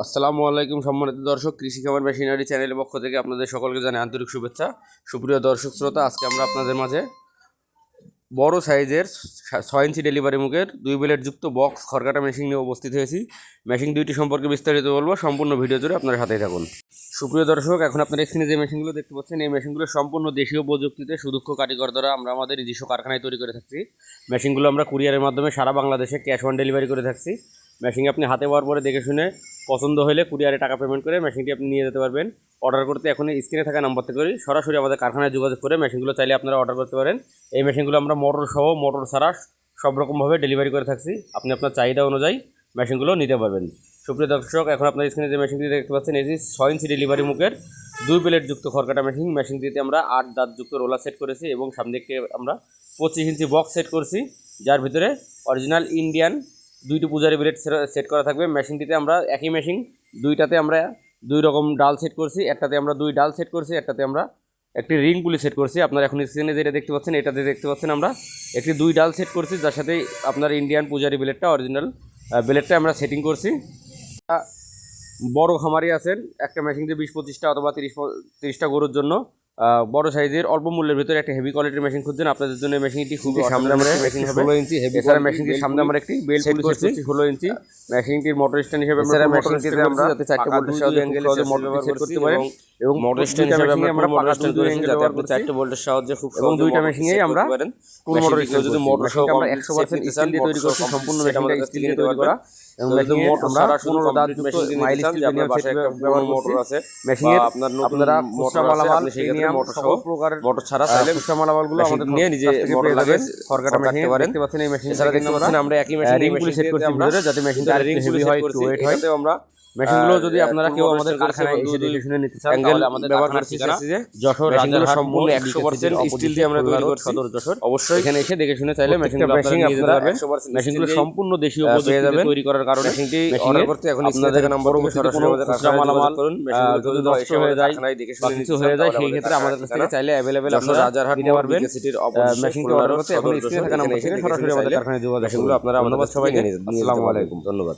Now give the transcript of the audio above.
আসসালামু আলাইকুম সম্মানিত দর্শক, কৃষি খামার মেশিনারি চ্যানেলের পক্ষ থেকে আপনাদের সকলকে জানাই আন্তরিক শুভেচ্ছা। সুপ্রিয় দর্শক শ্রোতা, আজকে আমরা আপনাদের মাঝে বড় সাইজের 6 ইঞ্চি ডেলিভারি মুখের 2 ব্লেড যুক্ত বক্স খড়কাটা মেশিন নিয়ে উপস্থিত হয়েছি। মেশিন দুইটি সম্পর্কে বিস্তারিত বলবো, সম্পূর্ণ ভিডিও জুড়ে আপনার সাথেই থাকুন। সুপ্রিয় দর্শক, এখন আপনার স্ক্রিনে যে মেশিনগুলো দেখতে পাচ্ছেন, এই মেশিনগুলো সম্পূর্ণ দেশীয় প্রযুক্তিতে সুদক্ষ কারিগর দ্বারা আমরা আমাদের নিজস্ব কারখানায় তৈরি করে থাকছি। মেশিনগুলো আমরা কুরিয়ারের মাধ্যমে সারা বাংলাদেশে ক্যাশ অন ডেলিভারি করে থাকছি। মেশিন আপনি হাতে পাওয়ার পরে দেখে শুনে পছন্দ হলে কুরিয়ারে টাকা পেমেন্ট করে মেশিনটি আপনি নিয়ে যেতে পারবেন। অর্ডার করতে এখন স্ক্রিনে থাকা নাম্বার থেকে সরাসরি আমাদের কারখানায় যোগাযোগ করে মেশিনগুলো চাইলে আপনারা অর্ডার করতে পারেন। এই মেশিনগুলো আমরা মোটর সহ মোটর ছাড়া সব রকমভাবে ডেলিভারি করে থাকছি। আপনি আপনার চাহিদা অনুযায়ী মেশিনগুলো নিতে পারবেন। সুপ্রিয় দর্শক, এখন আপনার স্ক্রিনে যে মেশিনটি দেখতে পাচ্ছেন, এটি 6 ইঞ্চি ডেলিভারি মুখের 2 ব্লেড যুক্ত খড়কাটা মেশিন। মেশিনটিতে আমরা 8 দাঁত যুক্ত রোলার সেট করেছি এবং সামনে দিকে আমরা 25 ইঞ্চি বক্স সেট করছি, যার ভিতরে অরিজিনাল ইন্ডিয়ান 2টি পূজারি ব্লেড সেট করা থাকবে। মেশিনটিতে আমরা একই মেশিন দুইটাতে আমরা 2 রকম ডাল সেট করছি। একটাতে আমরা 2 ডাল সেট করছি, একটাতে আমরা একটি রিং পুলি সেট করছি। আপনারা এখন স্ক্রিনে যেটা দেখতে পাচ্ছেন, এটাতে দেখতে পাচ্ছেন আমরা একটি 2 ডাল সেট করছি, যার সাথে আপনার ইন্ডিয়ান পূজারি ব্লেডটা অরিজিনাল ব্লেডটা আমরা সেটিং করছি। বড় খামারি আছেন, একটা মেশিনতে 20-25টা অথবা 30টা গরুর জন্য বড় সাইজের অল্প মূল্যের ভিতরে একটা হেভি কোয়ালিটির মেশিন খুঁজছেন, আপনাদের জন্য মেশিনটি খুবই সামনে আমরা মেশিন 16 ইঞ্চি হেভি। এছাড়া মেশিনটির সামনে আমরা একটি বেল্ট সেট করছি 16 ইঞ্চি। মেশিনটির মোটর স্ট্যান্ড হিসেবে আমরা মেশিনটিতে আমরা যাতে 4টা বোল্টের সাহায্যে অ্যাঙ্গেলে মোটর সেট করতে পারেন এবং মোটর স্ট্যান্ড হিসেবে আমরা মোটর স্ট্যান্ড করেছি যাতে আপনি 4টা বোল্টের সাহায্যে খুব এবং দুইটা মেশিনেই আমরা কোন মোটর স্ট্যান্ড যদি মোটর সহ আমরা 100% স্টিল দিয়ে তৈরি করছি, সম্পূর্ণ মেশিনটা স্টিল দিয়ে তৈরি করা এবং মেশিনে আমরা 15 দাঁত যুক্ত মাইল স্টিল বেনিয়াম সেট ব্যবহার মোটর আছে। মেশিনে আপনারা খুচরা মালামাল প্রিমিয়াম সকল প্রকার মোটর ছাড়া চাইলে খুচরা মালামালগুলো আমাদের নিয়ে নিজে মোটর লাগে খড়কাটা মেশিন দেখতে পাচ্ছেন। এই মেশিন ছাড়া দেখতে পাচ্ছেন আমরা একই মেশিন রিং পুলি সেট করছি ভিতরে, যাতে মেশিনটা আরেকটু হেভি হয়, একটু ওয়েট হয়। আমরা মেশিনগুলো যদি আপনারা কেউ আমাদের কারখানায় এসে দেখে শুনে নিতে চান, তাহলে আমাদের ব্যবহার করছি যশোর রাজারহাট সম্পূর্ণ 100% স্টিল দিয়ে আমরা তৈরি করছি। সদর যশোর অবশ্যই এখানে এসে দেখে শুনে চাইলে মেশিনগুলো আপনারা নিয়ে যেতে পারবেন। মেশিনগুলো সম্পূর্ণ দেশীয় পদ্ধতিতে তৈরি করার কারণে মেশিনটি অর্ডার করতে এখন আপনাদের নাম্বার সরাসরি আমাদের কারখানায় মালামাল করুন। যদি নষ্ট হয়ে যায় বা কিছু হয়ে যায়, সেই ক্ষেত্রে আমাদের কাছ থেকে চাইলে অ্যাভেলেবেল আপনারা রাজারহাট নিতে পারবেন। মেশিনটি অর্ডার করতে এখন স্ক্রিনে থাকা নাম্বার সরাসরি আমাদের কারখানায় যোগাযোগ করুন। আপনারা ধন্যবাদ সবাইকে। আসসালামু আলাইকুম, ধন্যবাদ।